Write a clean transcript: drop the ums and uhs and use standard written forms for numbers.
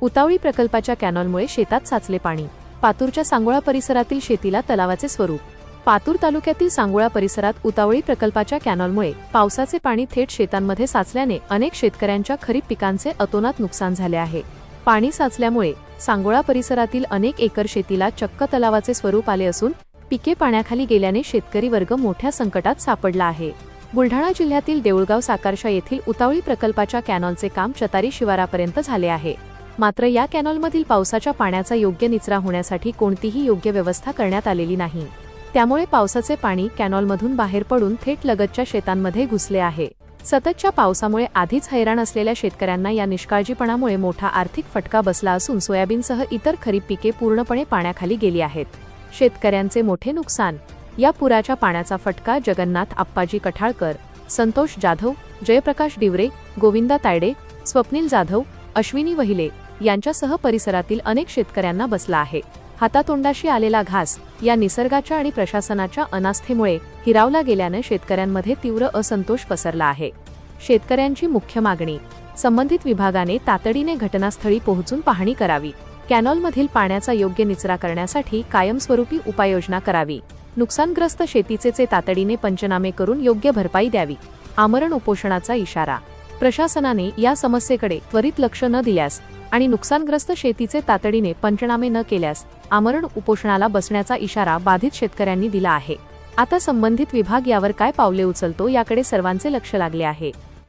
उतावळी प्रकल्पाच्या कॅनॉलमुळे शेतात साचले पाणी। पातूरच्या सांगोळा परिसरातील शेतीला तलावाचे स्वरूप। पातूर तालुक्यातील सांगोळा परिसरात उतावळी प्रकल्पाच्या कॅनॉलमुळे पावसाचे पाणी थेट शेतांमध्ये साचल्याने अनेक शेतकऱ्यांच्या खरीप पिकांचे अतोनात नुकसान झाले आहे। पाणी साचल्यामुळे सांगोळा परिसरातील अनेक एकर शेतीला चक्क तलावाचे स्वरूप आले असून पिके पाण्याखाली गेल्याने शेतकरी वर्ग मोठ्या संकटात सापडला आहे। बुलढाणा जिल्ह्यातील देऊळगाव साकारशा येथील उतावळी प्रकल्पाच्या कॅनॉलचे काम चतारी शिवारापर्यंत झाले आहे। मात्र या कॅनॉलमधील पावसाच्या पाण्याचा योग्य निचरा होण्यासाठी कोणतीही योग्य व्यवस्था करण्यात आलेली नाही। त्यामुळे पावसाचे पाणी कॅनॉलमधून बाहेर पडून थेट लगतच्या शेतांमध्ये घुसले आहे। सततच्या पावसामुळे आधीच हैराण असलेल्या शेतकऱ्यांना या निष्काळजीपणामुळे मोठा आर्थिक फटका बसला असून सोयाबीनसह इतर खरीप पिके पूर्णपणे पाण्याखाली गेली आहेत। शेतकऱ्यांचे मोठे नुकसान। या पुराच्या पाण्याचा फटका जगन्नाथ आप्पाजी कठाळकर, संतोष जाधव, जयप्रकाश डिवरे, गोविंदा तायडे, स्वप्नील जाधव, अश्विनी वहिले यांच्यासह परिसरातील अनेक शेतकऱ्यांना बसला आहे। हातातोंडाशी आलेला घास या निसर्गाच्या आणि प्रशासनाच्या अनास्थेमुळे हिरावला गेल्याने शेतकऱ्यांमध्ये तीव्र असंतोष पसरला आहे। शेतकऱ्यांची मुख्य मागणी, संबंधित विभागाने तातडीने घटनास्थळी पोहोचून पाहणी करावी। कॅनॉलमधील पाण्याचा योग्य निचरा करण्यासाठी कायमस्वरूपी उपाययोजना करावी। नुकसानग्रस्त शेतीचे तातडीने पंचनामे करून योग्य भरपाई द्यावी। आमरण उपोषणाचा इशारा। प्रशासनाने या समस्येकडे त्वरित लक्ष न दिल्यास आणि नुकसानग्रस्त शेतीचे तातडीने पंचनामे न केल्यास आमरण उपोषणाला बसण्याचा इशारा बाधित शेतकऱ्यांनी दिला आहे। आता संबंधित विभाग यावर काय पावले उचलतो याकडे सर्वांचे लक्ष लागले आहे।